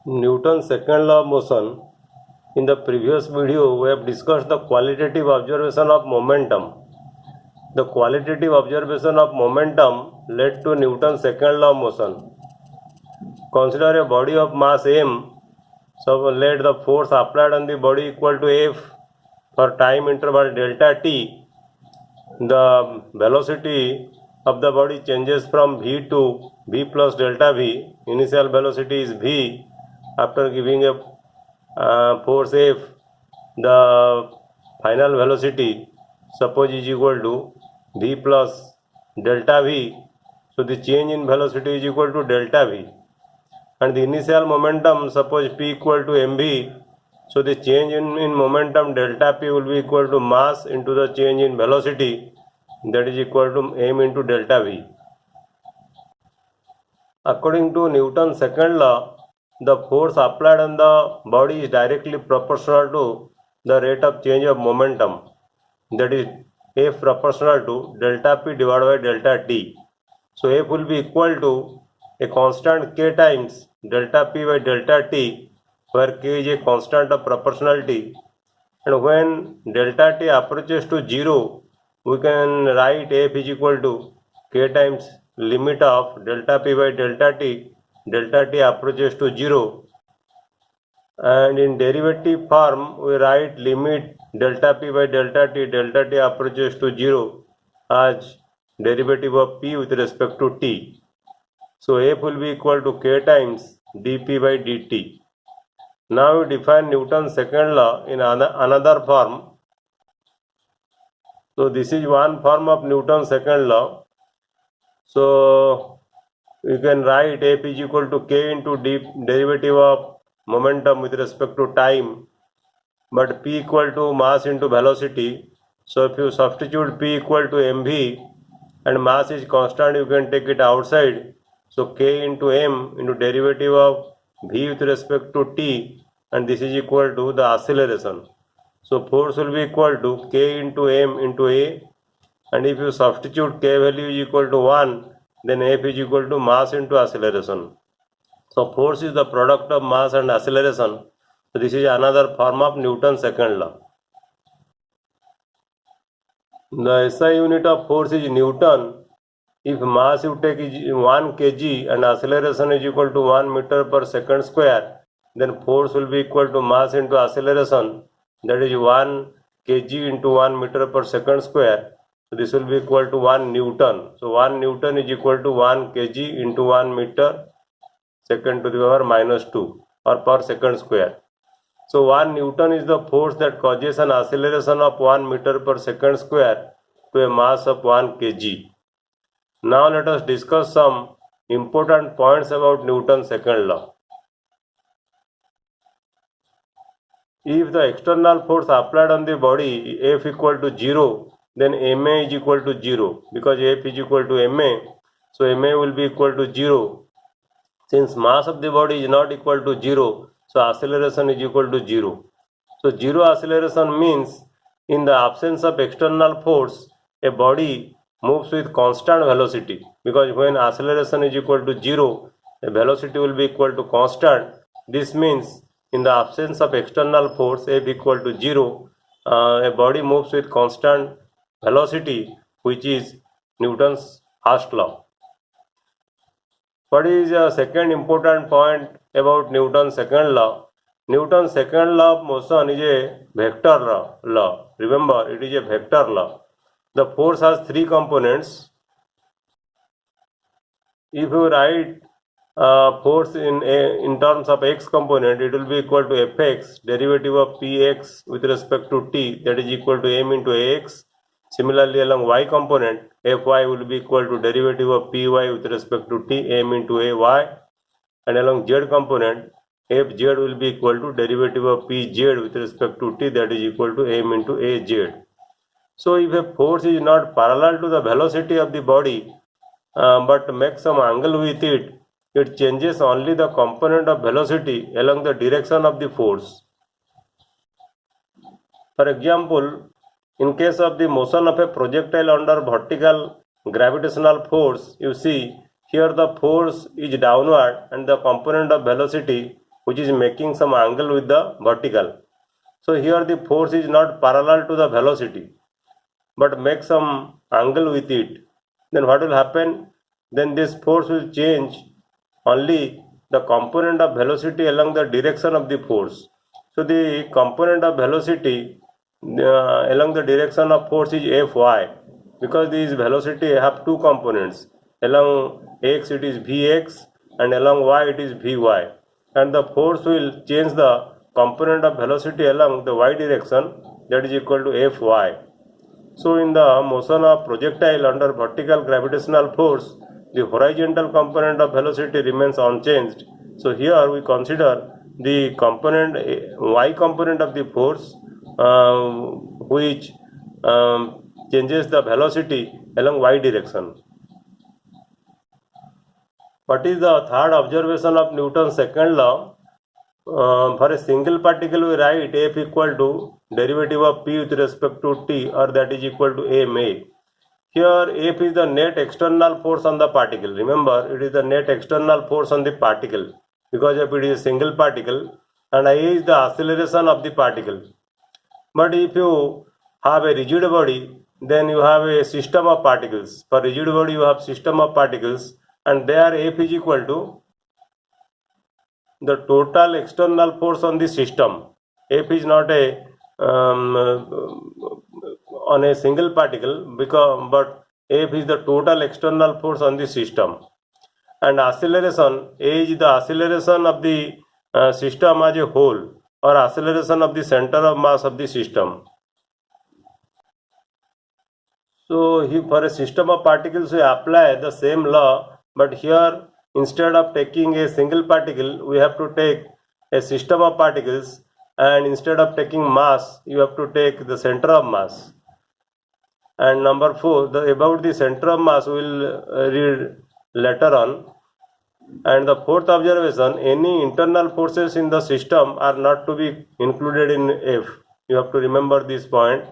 Newton's second law of motion. In the previous video, we have discussed the qualitative observation of momentum. The qualitative observation of momentum led to Newton's second law of motion. Consider a body of mass m. So let the force applied on the body equal to F for time interval delta t. The velocity of the body changes from v to v plus delta v. Initial velocity is v. After giving a force F, the final velocity suppose is equal to v plus delta v. So the change in velocity is equal to delta v, and the initial momentum suppose p equal to mv. So the change in momentum delta p will be equal to mass into the change in velocity, that is equal to m into delta v. According to Newton's second law, the force applied on the body is directly proportional to the rate of change of momentum, that is F proportional to delta P divided by delta T. So F will be equal to a constant K times delta P by delta T, where K is a constant of proportionality, and when delta T approaches to 0, we can write F is equal to K times limit of delta P by delta T approaches to 0, and in derivative form we write limit delta P by delta T approaches to 0 as derivative of P with respect to T. So F will be equal to K times dP by dt. Now we define Newton's second law in another form. So this is one form of Newton's second law. So you can write F is equal to K into derivative of momentum with respect to time, but P equal to mass into velocity. So if you substitute P equal to mv and mass is constant, you can take it outside. So K into m into derivative of v with respect to t, and this is equal to the acceleration. So force will be equal to K into m into a, and if you substitute K value is equal to 1, then F is equal to mass into acceleration. So force is the product of mass and acceleration. So this is another form of Newton's second law. The SI unit of force is Newton. If mass you take is 1 kg and acceleration is equal to 1 meter per second square, then force will be equal to mass into acceleration, that is 1 kg into 1 meter per second square. So this will be equal to 1 Newton. So 1 Newton is equal to 1 kg into 1 meter second to the power minus 2 or per second square. So 1 Newton is the force that causes an acceleration of 1 meter per second square to a mass of 1 kg. Now let us discuss some important points about Newton's second law. If the external force applied on the body F equal to 0, then Ma is equal to 0, because F is equal to Ma, so Ma will be equal to 0. Since mass of the body is not equal to 0, so acceleration is equal to 0. So 0 acceleration means in the absence of external force, a body moves with constant velocity, because when acceleration is equal to 0, the velocity will be equal to constant. This means in the absence of external force F equal to 0, a body moves with constant velocity, which is Newton's first law. What is the second important point about Newton's second law? Newton's second law of motion is a vector law. Remember, it is a vector law. The force has three components. If you write force in terms of x component, it will be equal to fx, derivative of px with respect to t, that is equal to m into ax. Similarly, along y component, fy will be equal to derivative of py with respect to t, m into ay, and along z component, fz will be equal to derivative of pz with respect to t, that is equal to m into az. So if a force is not parallel to the velocity of the body, but makes some angle with it, it changes only the component of velocity along the direction of the force. For example, in case of the motion of a projectile under vertical gravitational force, you see here the force is downward and the component of velocity which is making some angle with the vertical. So here the force is not parallel to the velocity, but make some angle with it. Then what will happen? Then this force will change only the component of velocity along the direction of the force. So the component of velocity along the direction of force is Fy, because this velocity have two components. Along x it is Vx and along y it is Vy, and the force will change the component of velocity along the y direction, that is equal to Fy. So in the motion of projectile under vertical gravitational force, the horizontal component of velocity remains unchanged. So here we consider the component y component of the force which changes the velocity along y direction. What is the third observation of Newton's second law? For a single particle we write F equal to derivative of P with respect to T, or that is equal to ma. Here F is the net external force on the particle. Remember, it is the net external force on the particle, because if it is a single particle, and I is the acceleration of the particle. But if you have a rigid body, then you have a system of particles. For rigid body you have system of particles, and there F is equal to the total external force on the system. F is not a on a single particle, but F is the total external force on the system. And acceleration, A is the acceleration of the system as a whole, or acceleration of the center of mass of the system. So for a system of particles we apply the same law, but here instead of taking a single particle we have to take a system of particles, and instead of taking mass you have to take the center of mass. And number 4, about the center of mass we will read later on. And the fourth observation, any internal forces in the system are not to be included in F. You have to remember this point,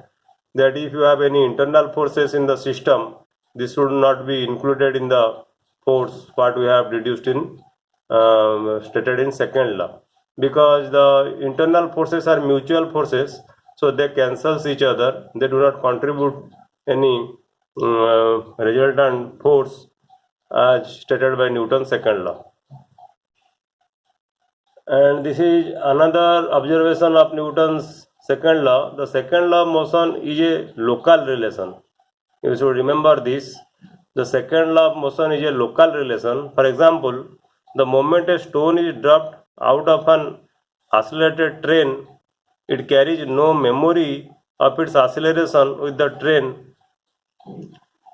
that if you have any internal forces in the system, this should not be included in the force what we have deduced in stated in second law, because the internal forces are mutual forces, so they cancels each other, they do not contribute any resultant force as stated by Newton's second law. And this is another observation of Newton's second law. The second law of motion is a local relation. You should remember this. The second law of motion is a local relation. For example, the moment a stone is dropped out of an accelerated train, it carries no memory of its acceleration with the train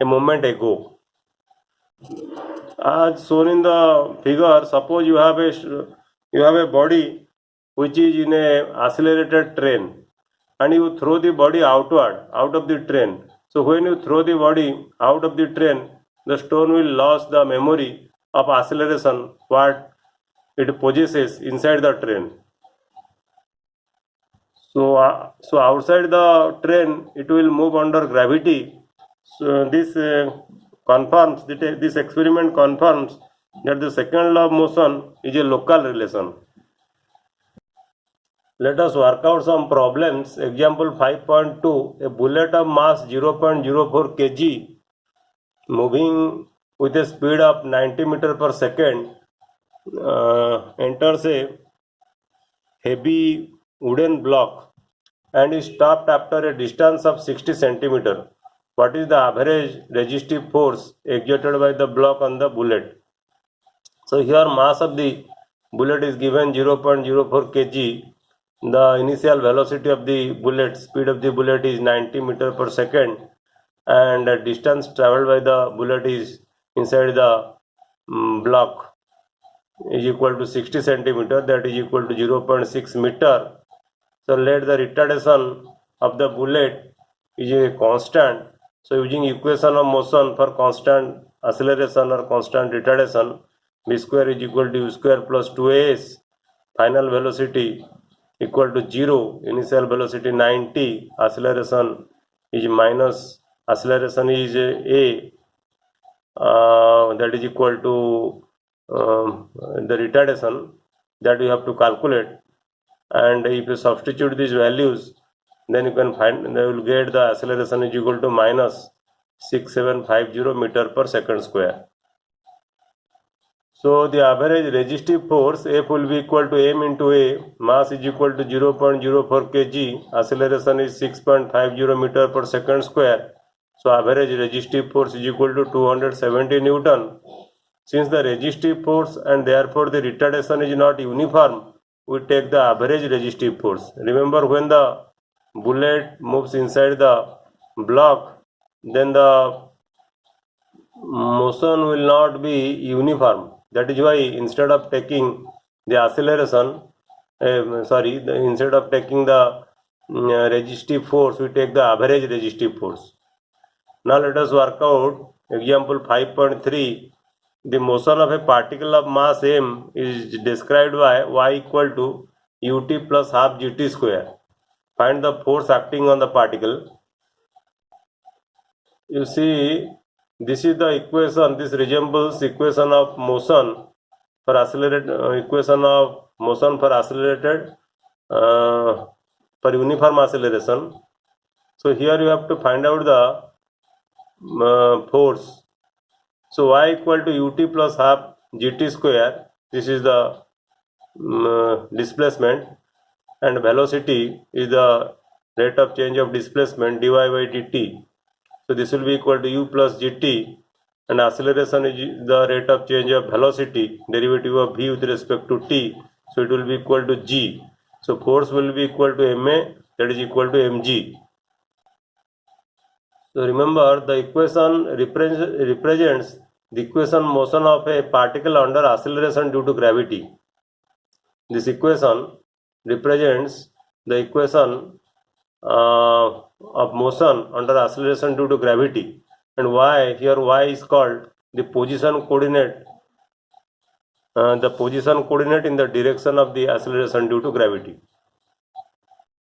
a moment ago. As shown in the figure, suppose you have a body which is in a accelerated train, and you throw the body outward out of the train. So when you throw the body out of the train, the stone will lose the memory of acceleration what it possesses inside the train. So outside the train it will move under gravity. So this experiment confirms that the second law of motion is a local relation. Let us work out some problems. Example 5.2, a bullet of mass 0.04 kg moving with a speed of 90 meter per second enters a heavy wooden block and is stopped after a distance of 60 centimeter. What is the average resistive force exerted by the block on the bullet? So here mass of the bullet is given 0.04 kg. The initial velocity of the bullet, speed of the bullet is 90 meter per second, and the distance traveled by the bullet is inside the block is equal to 60 centimeter, that is equal to 0.6 meter. So let the retardation of the bullet is a constant. So using equation of motion for constant acceleration or constant retardation, v square is equal to u square plus 2as, final velocity equal to 0, initial velocity 90, acceleration is minus, acceleration is a, that is equal to the retardation, that you have to calculate, and if you substitute these values, then you can find, they will get the acceleration is equal to minus 6750 meter per second square. So the average resistive force F will be equal to m into A, mass is equal to 0.04 kg, acceleration is 6.50 meter per second square. So average resistive force is equal to 270 Newton. Since the resistive force and therefore the retardation is not uniform, we take the average resistive force. Remember, when the bullet moves inside the block, then the motion will not be uniform. That is why instead of taking the acceleration, instead of taking the resistive force, we take the average resistive force. Now let us work out example 5.3. The motion of a particle of mass m is described by y equal to ut plus half gt square. Find the force acting on the particle. You see, this is the equation. This resembles equation of motion for accelerated equation of motion for accelerated for uniform acceleration. So here you have to find out the force. So y equal to ut plus half gt square. This is the displacement, and velocity is the rate of change of displacement dy by dt. So this will be equal to u plus gt, and acceleration is the rate of change of velocity, derivative of v with respect to t. So it will be equal to g. So force will be equal to ma, that is equal to mg. So remember, the equation represents the equation motion of a particle under acceleration due to gravity. This equation represents the equation of motion under acceleration due to gravity, and y, here y is called the position coordinate in the direction of the acceleration due to gravity.